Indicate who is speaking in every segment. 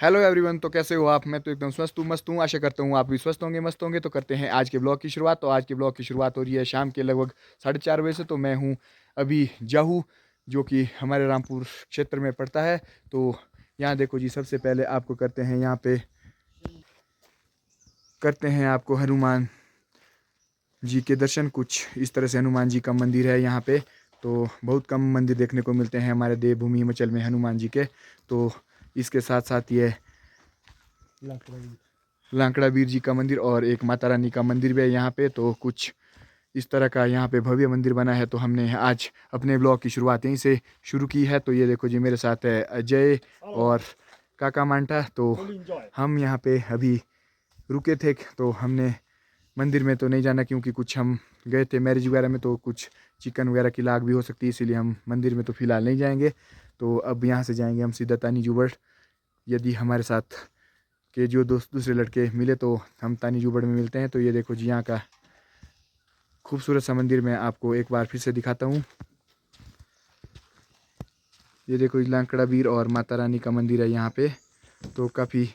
Speaker 1: Hello everyone. तो कैसे हो आप? मैं तो एकदम स्वस्थ हूँ, मस्त हूँ। आशा करता हूँ आप भी स्वस्थ होंगे, मस्त होंगे। तो करते हैं आज के ब्लॉग की शुरुआत। तो आज के ब्लॉग की शुरुआत हो रही है शाम के लगभग 4:30 बजे से। तो मैं हूँ अभी जाहू, जो कि हमारे रामपुर क्षेत्र में पड़ता है। तो यहाँ देखो जी, सबसे पहले आपको करते हैं यहाँ पे करते हैं आपको हनुमान जी के दर्शन। कुछ इस तरह से हनुमान जी का मंदिर है यहाँ पे। तो बहुत कम मंदिर देखने को मिलते हैं हमारे देवभूमि हिमाचल में हनुमान जी के। तो इसके साथ साथ ये लांकड़ा वीर जी का मंदिर और एक माता रानी का मंदिर भी है यहाँ पे। तो कुछ इस तरह का यहाँ पे भव्य मंदिर बना है। तो हमने आज अपने ब्लॉग की शुरुआत यहीं से शुरू की है। तो ये देखो जी, मेरे साथ है अजय और काका मांटा। तो हम यहाँ पे अभी रुके थे। तो हमने मंदिर में तो नहीं जाना, क्योंकि कुछ हम गए थे मैरिज वगैरह में, तो कुछ चिकन वगैरह की लाग भी हो सकती है, इसीलिए हम मंदिर में तो फिलहाल नहीं जाएंगे। तो अब यहाँ से जाएंगे हम सीधा तानी जुबड़। यदि हमारे साथ के जो दूसरे लड़के मिले तो हम तानी जुबड़ में मिलते हैं। तो ये देखो जी, यहाँ का खूबसूरत सा मंदिर मैं आपको एक बार फिर से दिखाता हूँ। ये देखो, लांकड़ा वीर और माता रानी का मंदिर है यहाँ पे। तो काफ़ी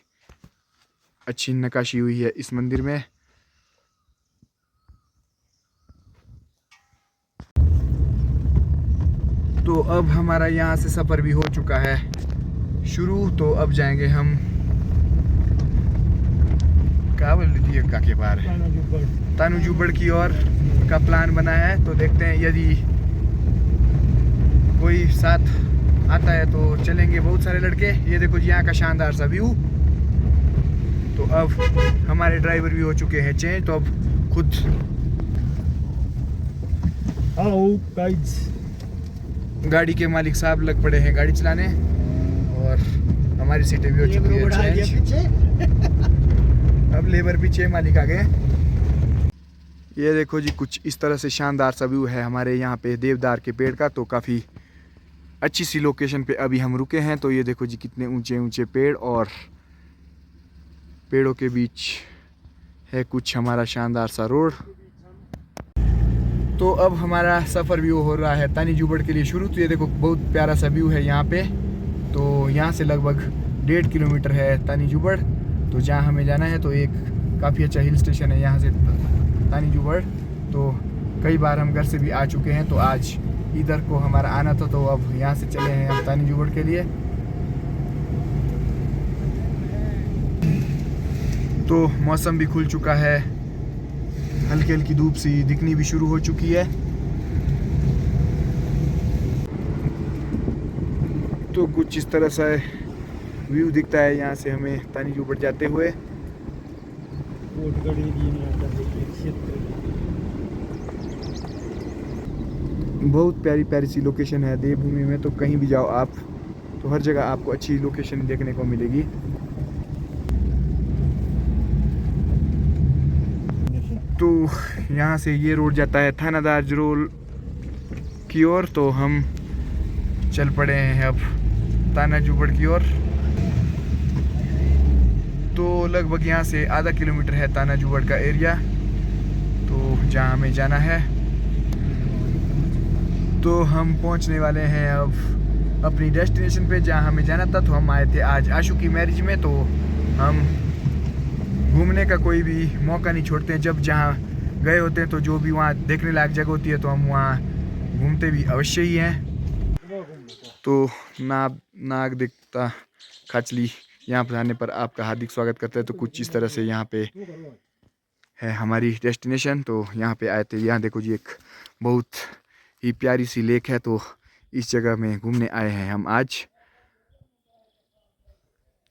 Speaker 1: अच्छी नक्काशी हुई है इस मंदिर में। तो अब हमारा यहाँ से सफ़र भी हो चुका है शुरू। तो अब जाएंगे हम क्या बोल रही थी काके बार तानू जुबड़ की ओर का प्लान बना है। तो देखते हैं, यदि कोई साथ आता है तो चलेंगे बहुत सारे लड़के। ये देखो जी, यहाँ का शानदार सा व्यू। तो अब हमारे ड्राइवर भी हो चुके हैं चेंज। तो अब खुद गाड़ी के मालिक साहब लग पड़े हैं गाड़ी चलाने, और हमारी सीटें भी हो चुकी है चेंज। अब लेबर पीछे, मालिक आ गए। ये देखो जी, कुछ इस तरह से शानदार सा व्यू है हमारे यहाँ पे देवदार के पेड़ का। तो काफ़ी अच्छी सी लोकेशन पे अभी हम रुके हैं। तो ये देखो जी, कितने ऊंचे ऊंचे पेड़, और पेड़ों के बीच है कुछ हमारा शानदार सा रोड। तो अब हमारा सफ़र व्यू हो रहा है तानी जुबड़ के लिए शुरू। तो ये देखो, बहुत प्यारा सा व्यू है यहाँ पे। तो यहाँ से लगभग 1.5 किलोमीटर है तानी जुबड़। तो जहाँ हमें जाना है, तो एक काफ़ी अच्छा हिल स्टेशन है यहाँ से तानी जुबड़। तो कई बार हम घर से भी आ चुके हैं, तो आज इधर को हमारा आना था। तो अब यहाँ से चले हैं हम तानी जुबड़ के लिए। तो मौसम भी खुल चुका है, हल्की हल्की धूप सी दिखनी भी शुरू हो चुकी है। तो कुछ इस तरह सा व्यू दिखता है यहाँ से हमें तानी जुबड़ जाते हुए। बहुत प्यारी प्यारी सी लोकेशन है देवभूमि में। तो कहीं भी जाओ आप, तो हर जगह आपको अच्छी लोकेशन देखने को मिलेगी। तो यहाँ से ये रोड जाता है थानादार जरोल की ओर। तो हम चल पड़े हैं अब ताना जुबड़ की ओर। तो लगभग यहाँ से आधा किलोमीटर है ताना जुबड़ का एरिया, तो जहाँ हमें जाना है। तो हम पहुँचने वाले हैं अब अपनी डेस्टिनेशन पे, जहाँ हमें जाना था। तो हम आए थे आज आशु की मैरिज में। तो हम घूमने का कोई भी मौका नहीं छोड़ते हैं। जब जहाँ गए होते हैं, तो जो भी वहाँ देखने लायक जगह होती है, तो हम वहाँ घूमते भी अवश्य ही हैं। तो नाग देवता खाचली यहाँ पर आने पर आपका हार्दिक स्वागत करता है। तो कुछ इस तरह से यहाँ पे है हमारी डेस्टिनेशन। तो यहाँ पे आए थे। यहाँ देखो जी, एक बहुत ही प्यारी सी लेक है। तो इस जगह में घूमने आए हैं हम आज।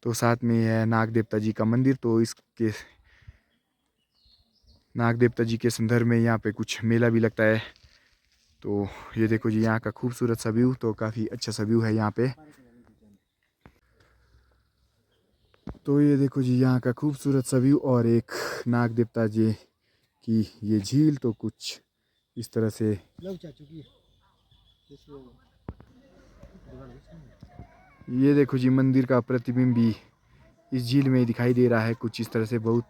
Speaker 1: तो साथ में है नाग देवता जी का मंदिर। तो इसके नाग देवता जी के संदर्भ में यहाँ पे कुछ मेला भी लगता है। तो ये देखो जी, यहाँ का खूबसूरत सा व्यू। तो काफ़ी अच्छा सा व्यू है यहाँ पे। तो ये देखो जी, यहाँ का खूबसूरत सा व्यू और एक नाग देवता जी की ये झील। तो कुछ इस तरह से ये देखो जी, मंदिर का प्रतिबिंब भी इस झील में दिखाई दे रहा है कुछ इस तरह से। बहुत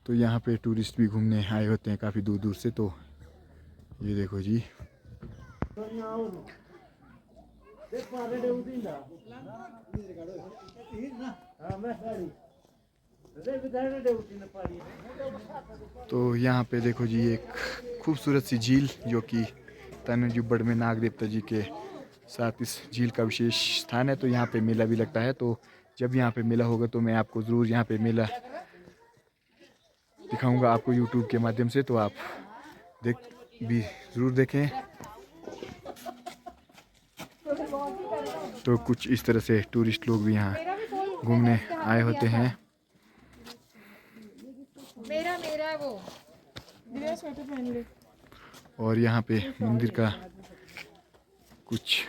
Speaker 1: तो यहाँ पे टूरिस्ट भी घूमने आए होते हैं काफ़ी दूर दूर से। तो ये देखो जी। तो यहाँ पे देखो जी एक खूबसूरत सी झील जो कि तंजौर में नाग देवता जी के साथ इस झील का विशेष स्थान है। तो यहाँ पे मेला भी लगता है। तो जब यहाँ पे मेला होगा तो मैं आपको ज़रूर यहाँ पे मेला दिखाऊंगा आपको यूट्यूब के माध्यम से। तो आप भी ज़रूर देखें। तो कुछ इस तरह से टूरिस्ट लोग भी यहाँ घूमने आए होते हैं।
Speaker 2: मेरा वो स्वेटर पहन ले।
Speaker 1: और यहाँ पे मंदिर का कुछ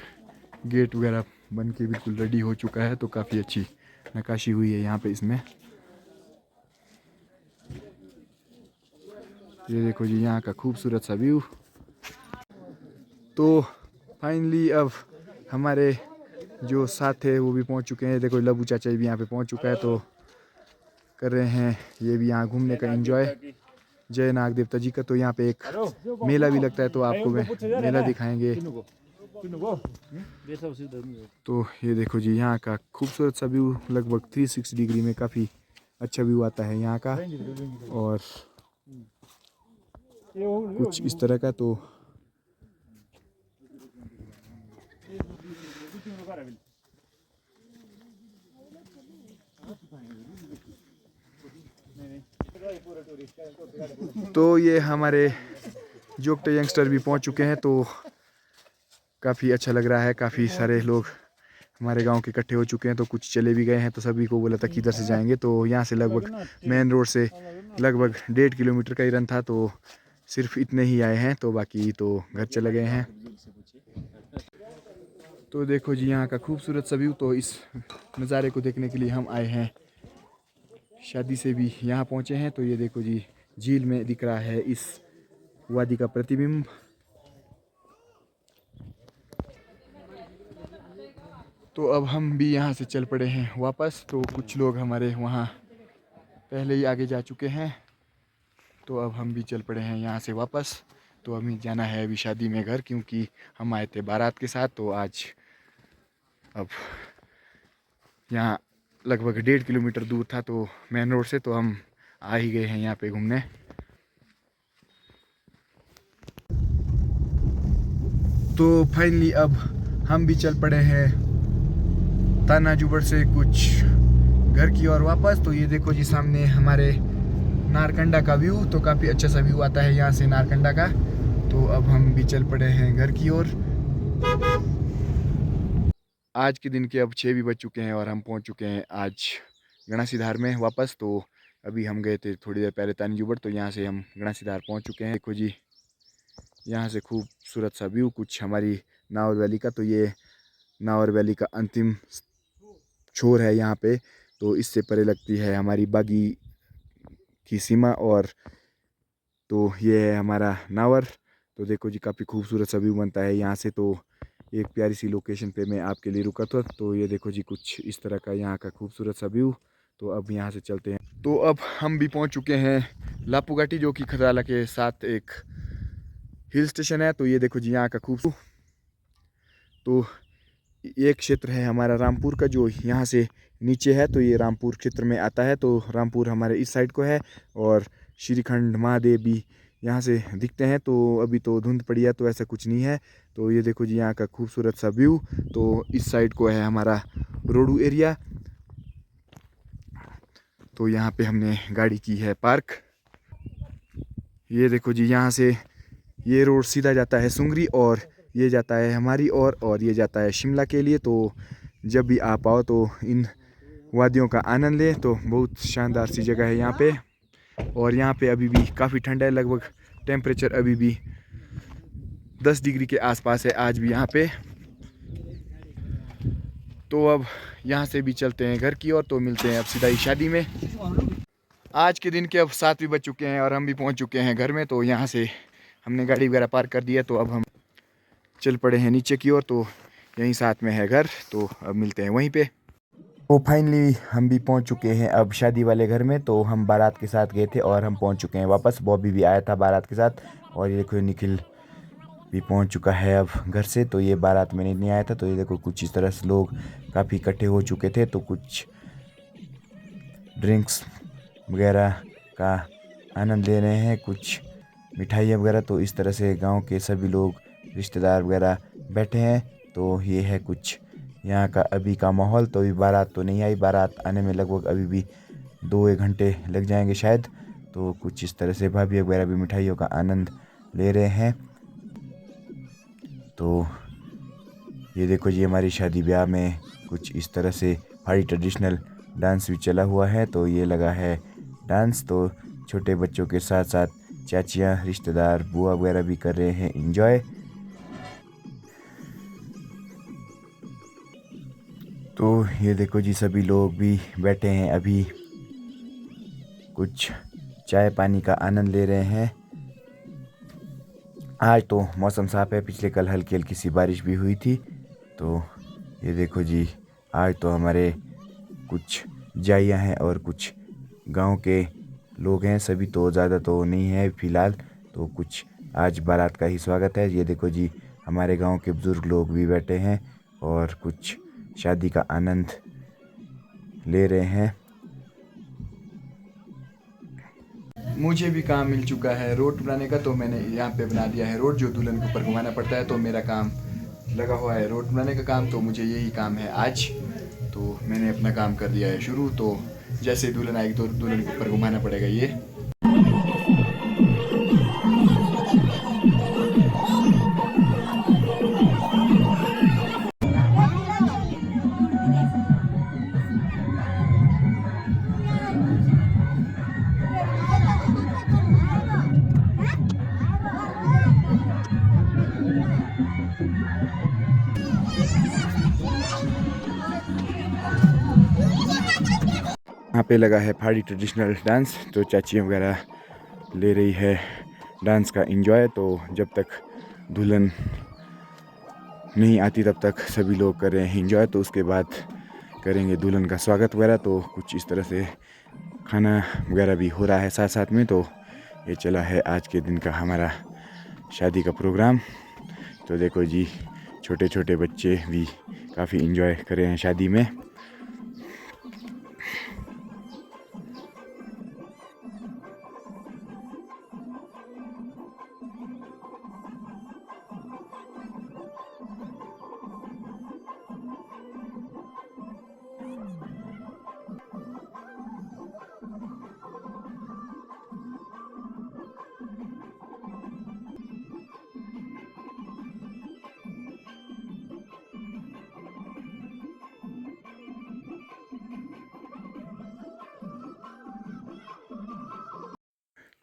Speaker 1: गेट वगैरह बन के बिल्कुल रेडी हो चुका है। तो काफ़ी अच्छी नक्काशी हुई है यहाँ पे इसमें। ये देखो जी यहाँ का खूबसूरत सा व्यू। तो फाइनली अब हमारे जो साथ थे वो भी पहुँच चुके हैं। देखो लबू चाचा भी यहाँ पे पहुँच चुका है। तो कर रहे हैं ये भी यहाँ घूमने का एंजॉय जय नाग देवता जी का। तो यहाँ पे एक मेला भी लगता है। तो आपको मेला दिखाएंगे। तो ये देखो जी यहाँ का खूबसूरत सा व्यू लगभग 360 डिग्री में काफ़ी अच्छा व्यू आता है यहाँ का। और कुछ इस तरह का। तो ये हमारे जोगटे यंगस्टर भी पहुंच चुके हैं। तो काफ़ी अच्छा लग रहा है। काफ़ी सारे लोग हमारे गांव के इकट्ठे हो चुके हैं। तो कुछ चले भी गए हैं। तो सभी को बोला था कि इधर से जाएंगे। तो यहाँ से लगभग मेन रोड से लगभग 1.5 किलोमीटर का ही रन था। तो सिर्फ इतने ही आए हैं। तो बाकी तो घर चले गए हैं। तो देखो जी यहाँ का खूबसूरत सा व्यू। तो इस नज़ारे को देखने के लिए हम आए हैं। शादी से भी यहाँ पहुँचे हैं। तो ये देखो जी झील में दिख रहा है इस वादी का प्रतिबिंब। तो अब हम भी यहाँ से चल पड़े हैं वापस। तो कुछ लोग हमारे वहाँ पहले ही आगे जा चुके हैं। तो अब हम भी चल पड़े हैं यहाँ से वापस। तो हमें जाना है अभी शादी में घर, क्योंकि हम आए थे बारात के साथ। तो आज अब यहाँ लगभग 1.5 किलोमीटर दूर था तो मेन रोड से। तो हम आ ही गए हैं यहाँ पे घूमने। तो फाइनली अब हम भी चल पड़े हैं तंजौर से कुछ घर की ओर वापस। तो ये देखो जी सामने हमारे नारकंडा का व्यू। तो काफ़ी अच्छा सा व्यू आता है यहाँ से नारकंडा का। तो अब हम भी चल पड़े हैं घर की ओर। आज के दिन के अब 6 भी बज चुके हैं और हम पहुँच चुके हैं आज गणासीधार में वापस। तो अभी हम गए थे थोड़ी देर पहले तंजौर। तो यहाँ से हम गणासीधार पहुँच चुके हैं। देखो जी यहाँ से खूबसूरत सा व्यू कुछ हमारी नावर वैली का। तो ये नावर वैली का अंतिम छोर है यहाँ पे। तो इससे परे लगती है हमारी बागी की सीमा। और तो ये है हमारा नावर। तो देखो जी काफ़ी खूबसूरत सा व्यू बनता है यहाँ से। तो एक प्यारी सी लोकेशन पे मैं आपके लिए रुका था। तो ये देखो जी कुछ इस तरह का यहाँ का खूबसूरत सा व्यू। तो अब यहाँ से चलते हैं। तो अब हम भी पहुँच चुके हैं लापू घाटी, जो कि खतराला के साथ एक हिल स्टेशन है। तो ये देखो जी यहाँ का खूबसूरत। तो एक क्षेत्र है हमारा रामपुर का जो यहाँ से नीचे है। तो ये रामपुर क्षेत्र में आता है। तो रामपुर हमारे इस साइड को है और श्रीखंड महादेव भी यहाँ से दिखते हैं। तो अभी तो धुंध पड़ी है तो ऐसा कुछ नहीं है। तो ये देखो जी यहाँ का खूबसूरत सा व्यू। तो इस साइड को है हमारा रोडू एरिया। तो यहाँ पे हमने गाड़ी की है पार्क। ये देखो जी यहाँ से ये रोड सीधा जाता है सुंगरी और ये जाता है हमारी और ये जाता है शिमला के लिए। तो जब भी आप आओ तो इन वादियों का आनंद लें। तो बहुत शानदार सी जगह है यहाँ पे। और यहाँ पे अभी भी काफ़ी ठंडा है। लगभग टेम्परेचर अभी भी 10 डिग्री के आसपास है आज भी यहाँ पे। तो अब यहाँ से भी चलते हैं घर की ओर। तो मिलते हैं अब सीधा ही शादी में। आज के दिन के अब 7 भी बज चुके हैं और हम भी पहुँच चुके हैं घर में। तो यहाँ से हमने गाड़ी वगैरह पार्क कर दिया। तो अब हम चल पड़े हैं नीचे की ओर। तो यहीं साथ में है घर। तो अब मिलते हैं वहीं पे। तो फाइनली हम भी पहुंच चुके हैं अब शादी वाले घर में। तो हम बारात के साथ गए थे और हम पहुंच चुके हैं वापस। बॉबी भी आया था बारात के साथ। और ये देखो निखिल
Speaker 3: भी पहुंच चुका है अब घर से। तो ये बारात में नहीं आया था। तो ये देखो कुछ इस तरह से लोग काफ़ी इकट्ठे हो चुके थे। तो कुछ ड्रिंक्स वगैरह का आनंद ले रहे हैं, कुछ मिठाइयाँ वगैरह। तो इस तरह से गांव के सभी लोग रिश्तेदार वगैरह बैठे हैं। तो ये है कुछ यहाँ का अभी का माहौल। तो अभी बारात तो नहीं आई, बारात आने में लगभग अभी भी 2-1 घंटे लग जाएंगे शायद। तो कुछ इस तरह से भाभी वगैरह भी मिठाइयों का आनंद ले रहे हैं। तो ये देखो जी हमारी शादी ब्याह में कुछ इस तरह से पहाड़ी ट्रेडिशनल डांस भी चला हुआ है। तो ये लगा है डांस। तो छोटे बच्चों के साथ साथ चाचियाँ, रिश्तेदार, बुआ वगैरह भी कर रहे हैं एंजॉय। तो ये देखो जी सभी लोग भी बैठे हैं, अभी कुछ चाय पानी का आनंद ले रहे हैं। आज तो मौसम साफ है, पिछले कल हल्की हल्की सी बारिश भी हुई थी। तो ये देखो जी आज तो हमारे कुछ जाइयाँ हैं और कुछ गांव के लोग हैं, सभी तो ज़्यादा तो नहीं है फ़िलहाल। तो कुछ आज बारात का ही स्वागत है। ये देखो जी हमारे गांव के बुज़ुर्ग लोग भी बैठे हैं और कुछ शादी का आनंद ले रहे हैं।
Speaker 1: मुझे भी काम मिल चुका है रोड बनाने का। तो मैंने यहाँ पे बना दिया है रोड, जो दुल्हन के ऊपर घुमाना पड़ता है। तो मेरा काम लगा हुआ है रोड बनाने का काम। तो मुझे यही काम है आज। तो मैंने अपना काम कर दिया है शुरू। तो जैसे दुल्हन आएगी तो दुल्हन के ऊपर घुमाना पड़ेगा ये।
Speaker 3: यहाँ पे लगा है पहाड़ी ट्रेडिशनल डांस। तो चाचियाँ वगैरह ले रही है डांस का एंजॉय। तो जब तक दुल्हन नहीं आती तब तक सभी लोग कर रहे हैं एंजॉय। तो उसके बाद करेंगे दुल्हन का स्वागत वगैरह। तो कुछ इस तरह से खाना वगैरह भी हो रहा है साथ साथ में। तो ये चला है आज के दिन का हमारा शादी का प्रोग्राम। तो देखो जी छोटे छोटे बच्चे भी काफ़ी एंजॉय कर रहे हैं शादी में।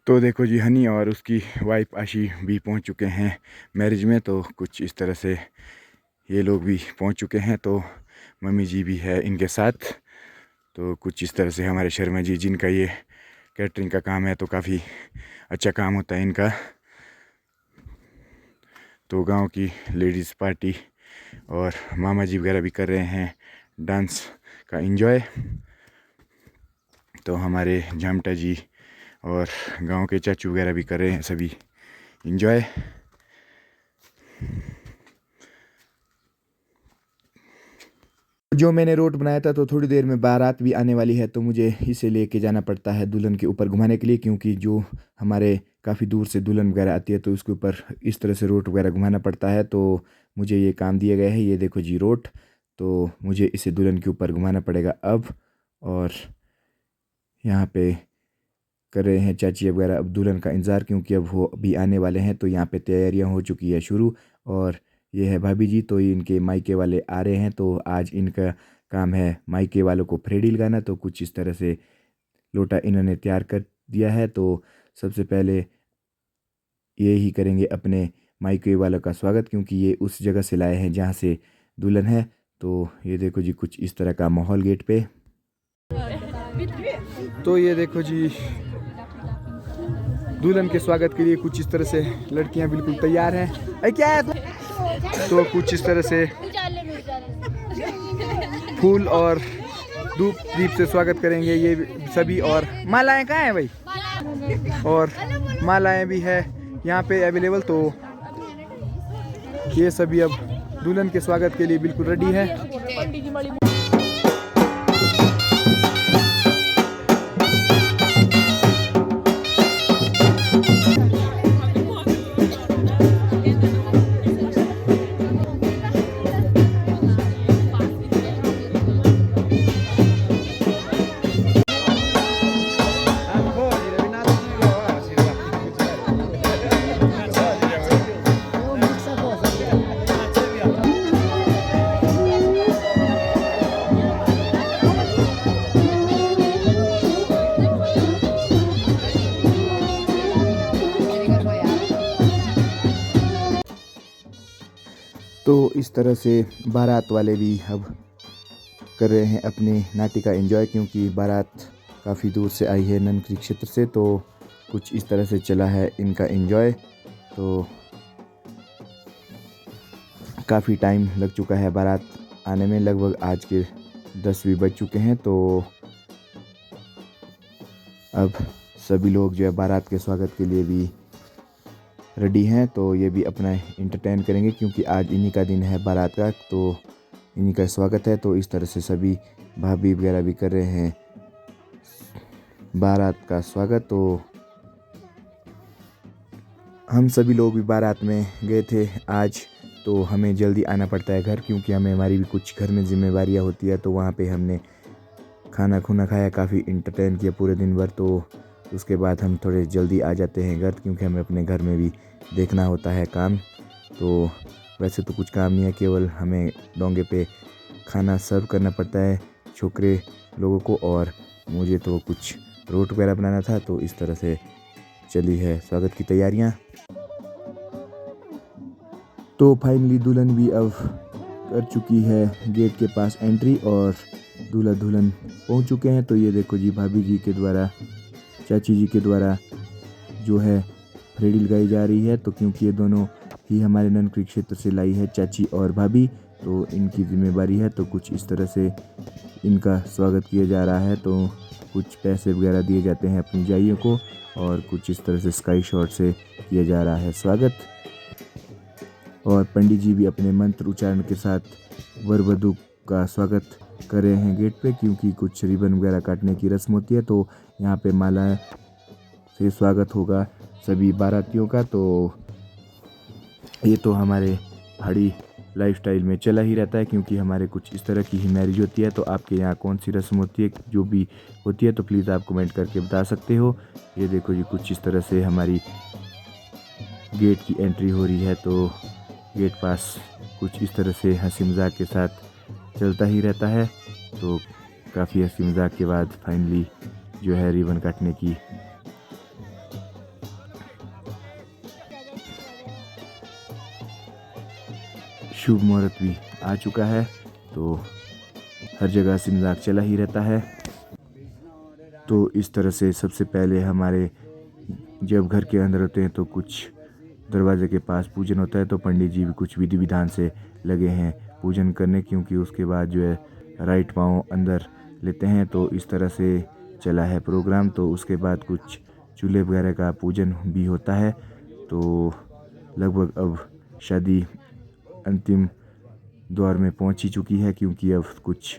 Speaker 3: तो देखो जी हनी और उसकी वाइफ आशी भी पहुंच चुके हैं मैरिज में। तो कुछ इस तरह से ये लोग भी पहुंच चुके हैं। तो मम्मी जी भी है इनके साथ। तो कुछ इस तरह से हमारे शर्मा जी, जिनका ये कैटरिंग का काम है, तो काफ़ी अच्छा काम होता है इनका। तो गांव की लेडीज़ पार्टी और मामा जी वगैरह भी कर रहे हैं डांस का एंजॉय। तो हमारे झामटा जी और गांव के चाचू वगैरह भी कर रहे हैं सभी एंजॉय। जो मैंने रोड बनाया था, तो थोड़ी देर में बारात भी आने वाली है। तो मुझे इसे लेके जाना पड़ता है दुल्हन के ऊपर घुमाने के लिए, क्योंकि जो हमारे काफ़ी दूर से दुल्हन वगैरह आती है तो उसके ऊपर इस तरह से रोड वगैरह घुमाना पड़ता है। तो मुझे ये काम दिया गया है। ये देखो जी रोड। तो मुझे इसे दुल्हन के ऊपर घुमाना पड़ेगा अब। और यहाँ पे कर रहे हैं चाची वगैरह अब दुल्हन का इंतज़ार, क्योंकि अब वो भी आने वाले हैं। तो यहाँ पे तैयारियाँ हो चुकी है शुरू। और ये है भाभी जी। तो ये इनके मायके वाले आ रहे हैं। तो आज इनका काम है मायके वालों को फ्रेडी लगाना। तो कुछ इस तरह से लोटा इन्होंने तैयार कर दिया है। तो सबसे पहले ये ही करेंगे अपने मायके वालों का स्वागत, क्योंकि ये उस जगह से लाए हैं जहाँ से दुल्हन है। तो ये देखो जी कुछ इस तरह का माहौल गेट पे।
Speaker 1: तो ये देखो जी दुल्हन के स्वागत के लिए कुछ इस तरह से लड़कियां बिल्कुल तैयार हैं। अरे क्या है? तो कुछ इस तरह से फूल और धूप दीप से स्वागत करेंगे ये सभी। और मालाएं कहाँ हैं भाई? और मालाएं भी है यहाँ पे अवेलेबल। तो ये सभी अब दुल्हन के स्वागत के लिए बिल्कुल रेडी है।
Speaker 2: पंडित जी वाली
Speaker 3: तो इस तरह से बारात वाले भी अब कर रहे हैं अपनी नाटी का एंजॉय, क्योंकि बारात काफ़ी दूर से आई है ननक्रिक क्षेत्र से। तो कुछ इस तरह से चला है इनका एंजॉय। तो काफ़ी टाइम लग चुका है बारात आने में, लगभग आज के 10 भी बज चुके हैं। तो अब सभी लोग जो है बारात के स्वागत के लिए भी रेडी हैं। तो ये भी अपना इंटरटेन करेंगे, क्योंकि आज इन्हीं का दिन है बारात का, तो इन्हीं का स्वागत है। तो इस तरह से सभी भाभी वगैरह भी कर रहे हैं बारात का स्वागत। तो हम सभी लोग भी बारात में गए थे आज। तो हमें जल्दी आना पड़ता है घर, क्योंकि हमारी भी कुछ घर में जिम्मेवारियाँ होती है। तो वहाँ पे हमने खाना खुना खाया, काफ़ी इंटरटेन किया पूरे दिन भर। तो उसके बाद हम थोड़े जल्दी आ जाते हैं घर, क्योंकि हमें अपने घर में भी देखना होता है काम। तो वैसे तो कुछ काम नहीं है, केवल हमें डोंगे पे खाना सर्व करना पड़ता है छोकरे लोगों को, और मुझे तो कुछ रोट वगैरह बनाना था। तो इस तरह से चली है स्वागत की तैयारियां। तो फाइनली दुल्हन भी अब कर चुकी है गेट के पास एंट्री, और दूल्हा दुल्हन पहुंच चुके हैं। तो ये देखो जी, भाभी जी के द्वारा, चाची जी के द्वारा जो है रेडी लगाई जा रही है। तो क्योंकि ये दोनों ही हमारे ननक्रिक क्षेत्र से लाई है, चाची और भाभी, तो इनकी जिम्मेवारी है। तो कुछ इस तरह से इनका स्वागत किया जा रहा है। तो कुछ पैसे वगैरह दिए जाते हैं अपनी जाइयों को, और कुछ इस तरह से स्काई शॉट से किया जा रहा है स्वागत। और पंडित जी भी अपने मंत्र उच्चारण के साथ वर वधू का स्वागत कर रहे हैं गेट पे, क्योंकि कुछ रिबन वगैरह काटने की रस्म होती है। तो यहाँ पे माला से स्वागत होगा सभी बारातियों का। तो ये तो हमारे पहाड़ी लाइफस्टाइल में चला ही रहता है, क्योंकि हमारे कुछ इस तरह की ही मैरिज होती है। तो आपके यहाँ कौन सी रस्म होती है, जो भी होती है, तो प्लीज़ आप कमेंट करके बता सकते हो। ये देखो जी, कुछ इस तरह से हमारी गेट की एंट्री हो रही है। तो गेट पास कुछ इस तरह से हंसी मजाक के साथ चलता ही रहता है। तो काफ़ी हंसी मजाक के बाद फाइनली जो है रिबन काटने की शुभ मुहूर्त भी आ चुका है। तो हर जगह हंसी मजाक चला ही रहता है। तो इस तरह से सबसे पहले हमारे जब घर के अंदर होते हैं तो कुछ दरवाजे के पास पूजन होता है। तो पंडित जी भी कुछ विधि विधान से लगे हैं पूजन करने, क्योंकि उसके बाद जो है राइट पाँव अंदर लेते हैं। तो इस तरह से चला है प्रोग्राम। तो उसके बाद कुछ चूल्हे वगैरह का पूजन भी होता है। तो लगभग अब शादी अंतिम दौर में पहुंच ही चुकी है, क्योंकि अब कुछ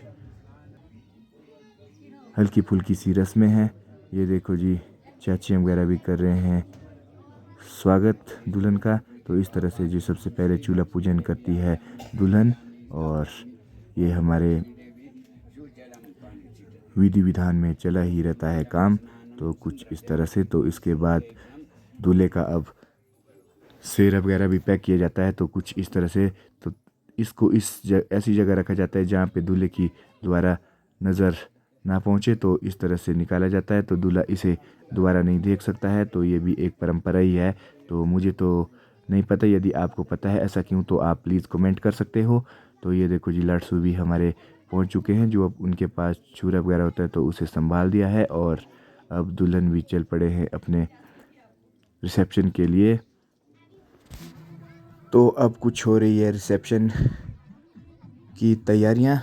Speaker 3: हल्की फुल्की सी रस्में हैं। ये देखो जी, चाचियाँ वगैरह भी कर रहे हैं स्वागत दुल्हन का। तो इस तरह से जो सबसे पहले चूल्हा पूजन करती है दुल्हन, और ये हमारे विधि विधान में चला ही रहता है काम। तो कुछ इस तरह से। तो इसके बाद दूल्हे का अब सेहरा वगैरह भी पैक किया जाता है। तो कुछ इस तरह से। तो इसको ऐसी जगह रखा जाता है जहाँ पे दूल्हे की द्वारा नज़र ना पहुँचे। तो इस तरह से निकाला जाता है, तो दूल्हा इसे दोबारा नहीं देख सकता है। तो ये भी एक परंपरा ही है। तो मुझे तो नहीं पता, यदि आपको पता है ऐसा क्यों, तो आप प्लीज़ कमेंट कर सकते हो। तो ये देखो जी, लड़सू भी हमारे पहुँच चुके हैं। जो अब उनके पास छुरा वगैरह होता है तो उसे संभाल दिया है, और अब दुल्हन भी चल पड़े हैं अपने रिसेप्शन के लिए। तो अब कुछ हो रही है रिसेप्शन की तैयारियां।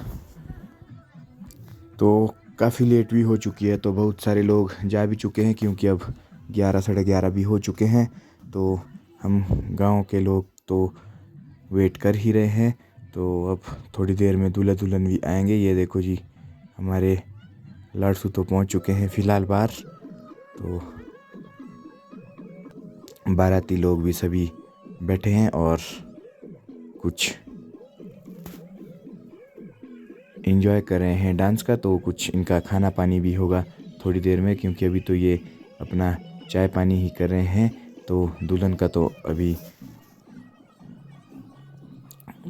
Speaker 3: तो काफ़ी लेट भी हो चुकी है, तो बहुत सारे लोग जा भी चुके हैं, क्योंकि अब 11 साढ़े 11 भी हो चुके हैं। तो हम गांव के लोग तो वेट कर ही रहे हैं। तो अब थोड़ी देर में दूल्हा दुल्हन भी आएंगे। ये देखो जी, हमारे लाड़सू तो पहुंच चुके हैं फ़िलहाल बाहर। तो बाराती लोग भी सभी बैठे हैं और कुछ एंजॉय कर रहे हैं डांस का। तो कुछ इनका खाना पानी भी होगा थोड़ी देर में, क्योंकि अभी तो ये अपना चाय पानी ही कर रहे हैं। तो दुल्हन का तो अभी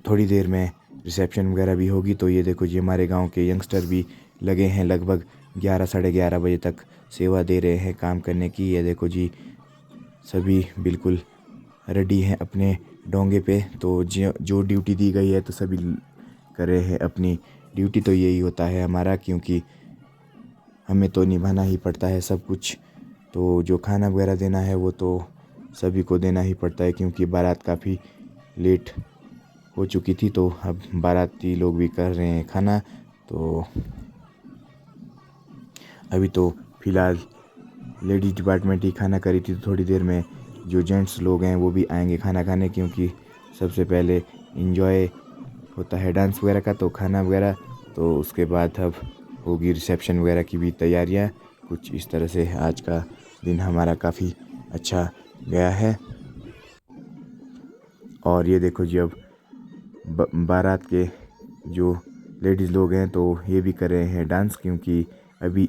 Speaker 3: थोड़ी देर में रिसेप्शन वगैरह भी होगी। तो ये देखो जी, हमारे गांव के यंगस्टर भी लगे हैं, लगभग 11 साढ़े 11 बजे तक सेवा दे रहे हैं काम करने की। ये देखो जी, सभी बिल्कुल रेडी हैं अपने डोंगे पे। तो जो ड्यूटी दी गई है तो सभी कर रहे हैं अपनी ड्यूटी। तो यही होता है हमारा, क्योंकि हमें तो निभाना ही पड़ता है सब कुछ। तो जो खाना वगैरह देना है वो तो सभी को देना ही पड़ता है, क्योंकि बारात काफ़ी लेट हो चुकी थी। तो अब बाराती लोग भी कर रहे हैं खाना। तो अभी तो फ़िलहाल लेडीज़ डिपार्टमेंट ही खाना करी थी। तो थोड़ी देर में जो जेंट्स लोग हैं वो भी आएंगे खाना खाने, क्योंकि सबसे पहले इंजॉय होता है डांस वगैरह का, तो खाना वगैरह। तो उसके बाद अब होगी रिसेप्शन वगैरह की भी तैयारियां। कुछ इस तरह से आज का दिन हमारा काफ़ी अच्छा गया है। और ये देखो जी, अब बारात के जो लेडीज़ लोग हैं तो ये भी कर रहे हैं डांस, क्योंकि अभी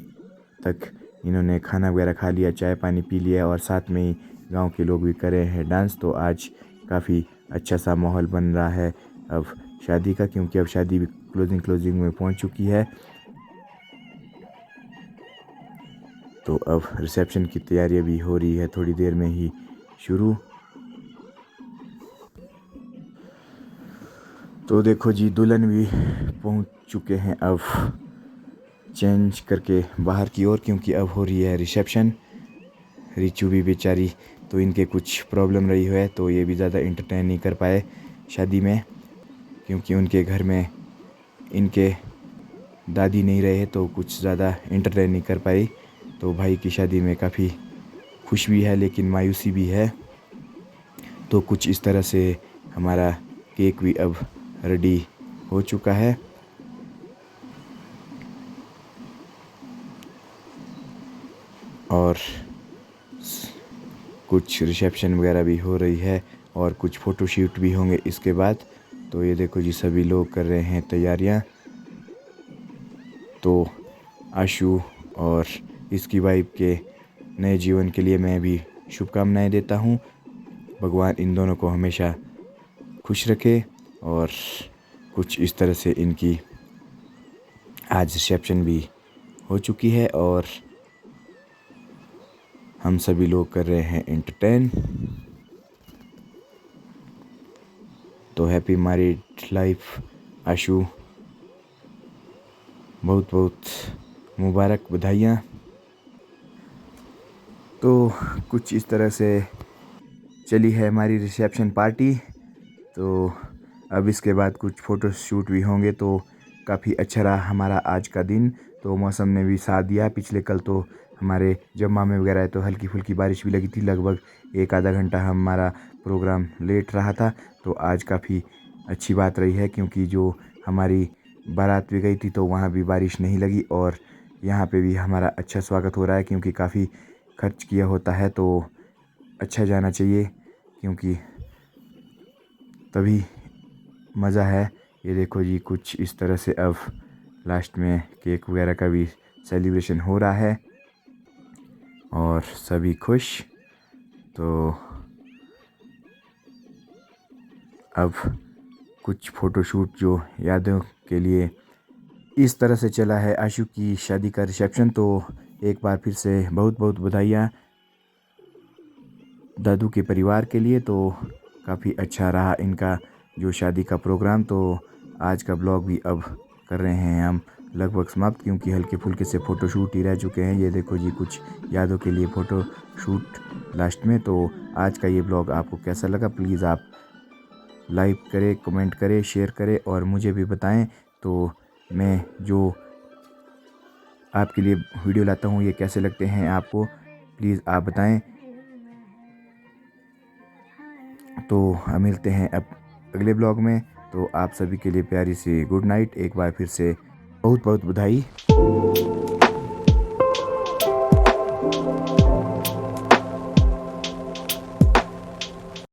Speaker 3: तक इन्होंने खाना वगैरह खा लिया, चाय पानी पी लिया और साथ में ही गांव के लोग भी कर रहे हैं डांस। तो आज काफ़ी अच्छा सा माहौल बन रहा है अब शादी का, क्योंकि अब शादी भी क्लोजिंग में पहुंच चुकी है। तो अब रिसेप्शन की तैयारी भी हो रही है थोड़ी देर में ही शुरू। तो देखो जी, दुल्हन भी पहुंच चुके हैं अब चेंज करके बाहर की ओर, क्योंकि अब हो रही है रिसेप्शन। रिचू भी बेचारी, तो इनके कुछ प्रॉब्लम रही है तो ये भी ज़्यादा इंटरटेन नहीं कर पाए शादी में, क्योंकि उनके घर में इनके दादी नहीं रहे तो कुछ ज़्यादा इंटरटेन नहीं कर पाई। तो भाई की शादी में काफ़ी खुश भी है लेकिन मायूसी भी है। तो कुछ इस तरह से हमारा केक भी अब रेडी हो चुका है। और कुछ रिसेप्शन वगैरह भी हो रही है और कुछ फ़ोटोशूट भी होंगे इसके बाद। तो ये देखो जी, सभी लोग कर रहे हैं तैयारियां। तो आशु और इसकी वाइफ के नए जीवन के लिए मैं भी शुभकामनाएं देता हूं। भगवान इन दोनों को हमेशा खुश रखे। और कुछ इस तरह से इनकी आज रिसेप्शन भी हो चुकी है और हम सभी लोग कर रहे हैं एंटरटेन। तो हैप्पी मैरिड लाइफ आशु, बहुत बहुत मुबारक, बधाइयाँ। तो कुछ इस तरह से चली है हमारी रिसेप्शन पार्टी। तो अब इसके बाद कुछ फ़ोटो शूट भी होंगे। तो काफ़ी अच्छा रहा हमारा आज का दिन। तो मौसम ने भी साथ दिया। पिछले कल तो हमारे जब मामे वगैरह आए तो हल्की फुल्की बारिश भी लगी थी, लगभग एक आधा घंटा हमारा प्रोग्राम लेट रहा था। तो आज काफ़ी अच्छी बात रही है, क्योंकि जो हमारी बारात भी गई थी तो वहाँ भी बारिश नहीं लगी और यहाँ पे भी हमारा अच्छा स्वागत हो रहा है, क्योंकि काफ़ी खर्च किया होता है तो अच्छा जाना चाहिए, क्योंकि तभी मज़ा है। ये देखो जी, कुछ इस तरह से अब लास्ट में केक वगैरह का भी सेलिब्रेशन हो रहा है और सभी खुश। तो अब कुछ फ़ोटोशूट जो यादों के लिए इस तरह से चला है आशु की शादी का रिसेप्शन। तो एक बार फिर से बहुत बहुत बधाइयाँ दादू के परिवार के लिए। तो काफ़ी अच्छा रहा इनका जो शादी का प्रोग्राम। तो आज का ब्लॉग भी अब कर रहे हैं हम लगभग समाप्त, क्योंकि हल्के फुल्के से फ़ोटोशूट ही रह चुके हैं। ये देखो जी, कुछ यादों के लिए फ़ोटोशूट लास्ट में। तो आज का ये ब्लॉग आपको कैसा लगा, प्लीज़ आप लाइक करें, कमेंट करें, शेयर करें और मुझे भी बताएं। तो मैं जो आपके लिए वीडियो लाता हूँ ये कैसे लगते हैं आपको, प्लीज़ आप बताएं। तो मिलते हैं अब अगले ब्लॉग में। तो आप सभी के लिए प्यारी सी गुड नाइट। एक बार फिर से बहुत बहुत बधाई।